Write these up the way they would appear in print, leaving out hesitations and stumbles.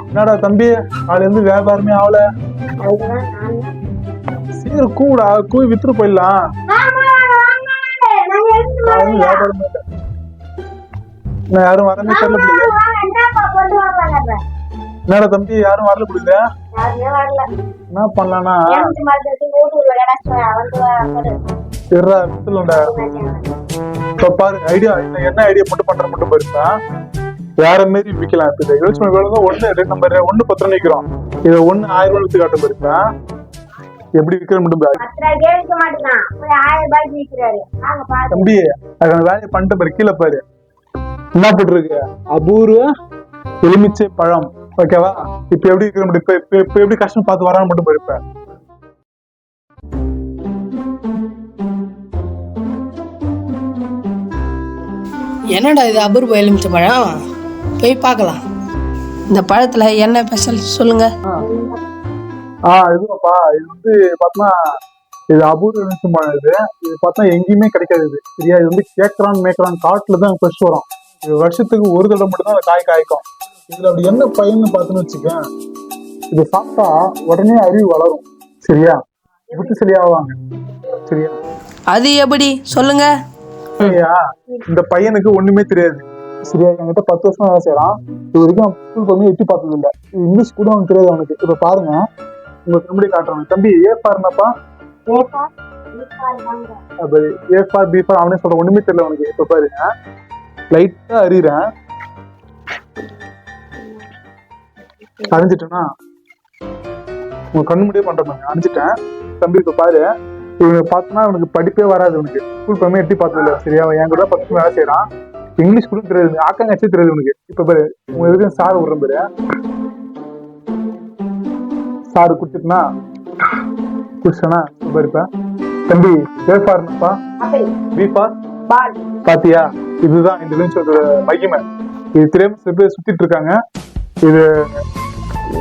என்னடா தம்பி காலையில இருந்து வியாபாரமே ஆகல. சீக்கிரம் கூடா கூவி வித்துட்டு போயிடலாம். வியாபாரமே இல்ல. நான் யாரும் வரமே தெரியல. என்னடா தம்பி யாரும் வரல புரியுது. என்ன பண்ணலாம்னா இப்ப பாரு ஐடியா என்ன ஐடியா மட்டும் பண்ற மட்டும் பாருப்பா. வேற மாரி விக்கலாம். இப்ப எழுச்சி ஒண்ணு நம்பர் 1 10 நிக்கிறோம். இத 1 1000 ரூபாய் காட்ட பாருப்பா. எப்படி விக்கிற மட்டும் தம்பி அதுக்கான வேலையை பண்ணிட்டு பாரு. கீழே பாரு என்ன போட்டுருக்கு, அபூர்வ எலுமிச்சை பழம். ஓகேவா? இப்ப எப்படி இருக்கிற முடியும், இப்ப எப்படி கஷ்டம் பார்த்து வரான்னு மட்டும் பாருப்ப. என்னடா இது அபூர்வ எலுமிச்சை பழம்? போய் பார்க்கலாம். இந்த பழத்துல என்ன ஸ்பெஷல் சொல்லுங்க. இதுப்பா இது வந்து பார்த்தா இது அபூர்வ எலுமிச்சை பழம். இது பார்த்தா எங்கேயுமே கிடைக்காது. இது சரியா? இது வந்து மேய்க்கிறான் காட்டுல தான் ஃப்ரெஷ் வரும். இது வருஷத்துக்கு ஒரு தடவை மட்டும் தான் காய் காய்க்கும். இதுல அப்படி என்ன பையன்னு பார்த்துன்னு வச்சுக்கேன், இது சாப்பிட்டா உடனே அறிவு வளரும். சரியா? புத்திசாலியாவாங்க. சரியா? அது எப்படி சொல்லுங்க. சரியா? இந்த பையனுக்கு ஒண்ணுமே தெரியாது. சரியா? என்கிட்ட 10 வருஷம் வேலை செய்யறான். இது வரைக்கும் ஸ்கூல் போய் எட்டி பார்த்தது இல்லை. இங்கிலீஷ் கூட அவனுக்கு தெரியாது அவனுக்கு. இப்ப பாருங்க உங்க தம்பி காட்டுறாங்க. தம்பி ஏ பாருங்கப்பா. ஏ ஃபார் பி ஃபார் அவனே சொல்ற ஒண்ணுமே தெரியல அவனுக்கு. இப்ப பாருங்க லைட்டா அறிறேன். அறிஞ்சிட்டேன்னா உங்க கண்ணு முடியே பண்றேன். அறிஞ்சிட்டேன் தம்பி. இப்ப பாரு இவங்க பார்த்தோன்னா அவனுக்கு படிப்பே வராது. அவனுக்கு ஸ்கூல் போய் எட்டி பார்த்தது இல்லை. சரியா? என் கூட 10 வருஷம் வேலை செய்யறான். இங்கிலீஷ் கூட தெரியாது, ஆக்காங்காச்சே தெரியாது உனக்கு. இப்ப பாரு உங்க எதுக்கும் சார் விடுறேன் பாரு. சாரு குடிச்சிட்டுனா குடிச்சனா பாருப்ப. தம்பி ஏ ஃபார்ப்பா பி ஃபார் பாத்தியா? இதுதான் இந்த எலுமிச்சோட மையமே. இது தெரியாம சில பேர் சுத்திட்டு இருக்காங்க. இது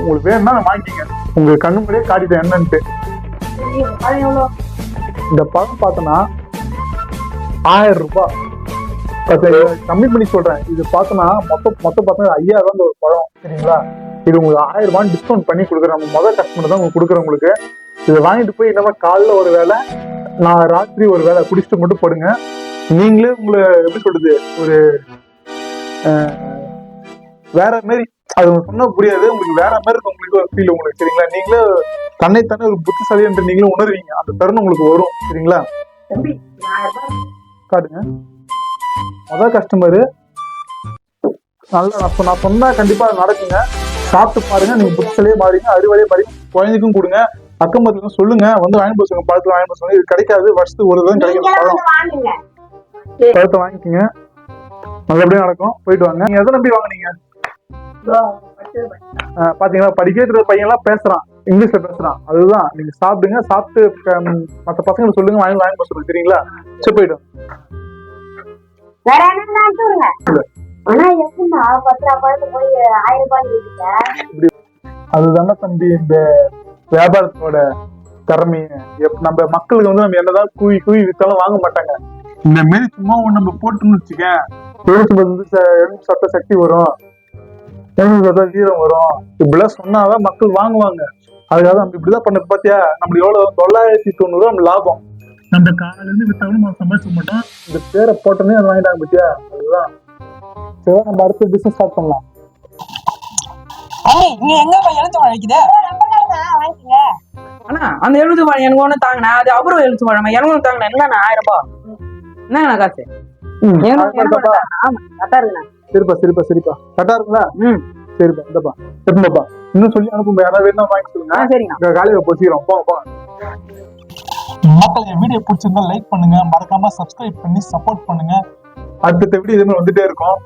உங்களுக்கு வேணும்னா வாங்கிக்கங்க. உங்க கண்ணு முறையே காட்டிட்டேன் என்னன்ட்டு. இந்த பழம் பார்த்தோன்னா 1000 ரூபாய். கம்மி பண்ணி சொல்றேன். இது பார்த்தோன்னா மொத்தம் பார்த்தா 5000 ரூபாய் ஒரு பழம். சரிங்களா? இது உங்களுக்கு 1000 ரூபாய் டிஸ்கவுண்ட் பண்ணி கொடுக்குறேன். நம்ம முதல் கஸ்டமர் தான் உங்களுக்கு கொடுக்குறேன். உங்களுக்கு இதை வாங்கிட்டு போய் என்னமா காலைல ஒரு வேலை, நான் ராத்திரி ஒரு வேலை குடிச்சிட்டு மட்டும் போடுங்க. நீங்களே உங்களை எப்படி சொல்றது ஒரு வேற மாதிரி, அது சொன்னா புரியாது உங்களுக்கு. வேற மாதிரி இருக்கும் உங்களுக்கு ஒரு ஃபீல் உங்களுக்கு. சரிங்களா? நீங்களே தன்னைத்தானே ஒரு புத்திசாலி என்று நீங்களும் உணர்வீங்க. அந்த தருணம் உங்களுக்கு வரும். சரிங்களா? காட்டுங்க. அதான் கஸ்டமரு நல்லா நான் சொன்னா கண்டிப்பா அது நடக்குங்க. சாப்பிட்டு பாருங்க. நீங்க புத்திசாலியே மாறிங்க, அறுவலையே மாறிங்க. குழந்தைக்கும் கொடுங்க, அக்கம் பக்கத்துல சொல்லுங்க, வந்து வாங்கி போச்சுங்க. பழத்துல வாங்கி போச்சுங்க. இது கிடைக்காது, வருஷத்துக்கு ஒரு தான் கிடைக்கும் பழம். பழத்தை வாங்கிக்கோங்க, நல்லபடியா நடக்கும். போயிட்டு வாங்க. நீங்க எதை நம்பி வாங்கினீங்க? பாத்தீங்களா? படிக்கிற பையன் எல்லாம் பேசுறான், இங்கிலீஷ்ல பேசுறான். அதுதான் நீங்க சாப்பிடுங்க. சாப்பிட்டு மத்த பசங்களை சொல்லுங்க, வாங்கி போக சொல்லுங்க. சரிங்களா? சரி போயிட்டு அதுதானே தம்பி இந்த வியாபாரத்தோட திறமைய. நம்ம மக்களுக்கு வந்து நம்ம என்னதான் கூவி வித்தாலும் வாங்க மாட்டாங்க. இந்த மாரி சும்மா நம்ம போட்டுன்னு வச்சுக்கேன், சத்த சக்தி வரும், வீரம் வரும். இப்படிலாம் சொன்னாதான் மக்கள் வாங்குவாங்க. அதுக்காக நம்ம இப்படிதான் பண்ண. பாத்தியா நம்ம எவ்வளவு 990 ரூபா நம்ம லாபம். நம்ம காலையில இருந்து வித்தாலும் நம்ம சம்பாதிக்க மாட்டோம். இந்த பேரை போட்டோன்னே அதை வாங்கிட்டாங்க. பாத்தியா? அதுதான். சரி நம்ம அடுத்த பிசினஸ் ஸ்டார்ட் பண்ணலாம். நீ எங்க எழுத்து வாங்கிக்குது? அண்ணா அந்த எழுத்து பழம் எனக்கு ஒண்ணு தாங்கண்ணா. அது அபூர்வ எழுத்து பழம் எனக்கு ஒண்ணு தாங்கண்ணா. என்னண்ணா 1000 ரூபாய்? என்னங்கண்ணா காசு? சரிப்பா கரெக்டா இருக்குங்களா? சரிப்பா இந்தப்பா எப்பப்பா இன்னும் சொல்லி அனுப்புங்க. யாராவது வேணா வாங்கி சொல்லுங்க. சரிங்க காலையில போச்சுக்கிறோம். போங்க. மக்கள் என் வீடியோ பிடிச்சிருந்தா லைக் பண்ணுங்க, மறக்காம சப்ஸ்கிரைப் பண்ணி சப்போர்ட் பண்ணுங்க. அடுத்த வீடியோ இதுமாதிரி வந்துட்டே இருக்கும்.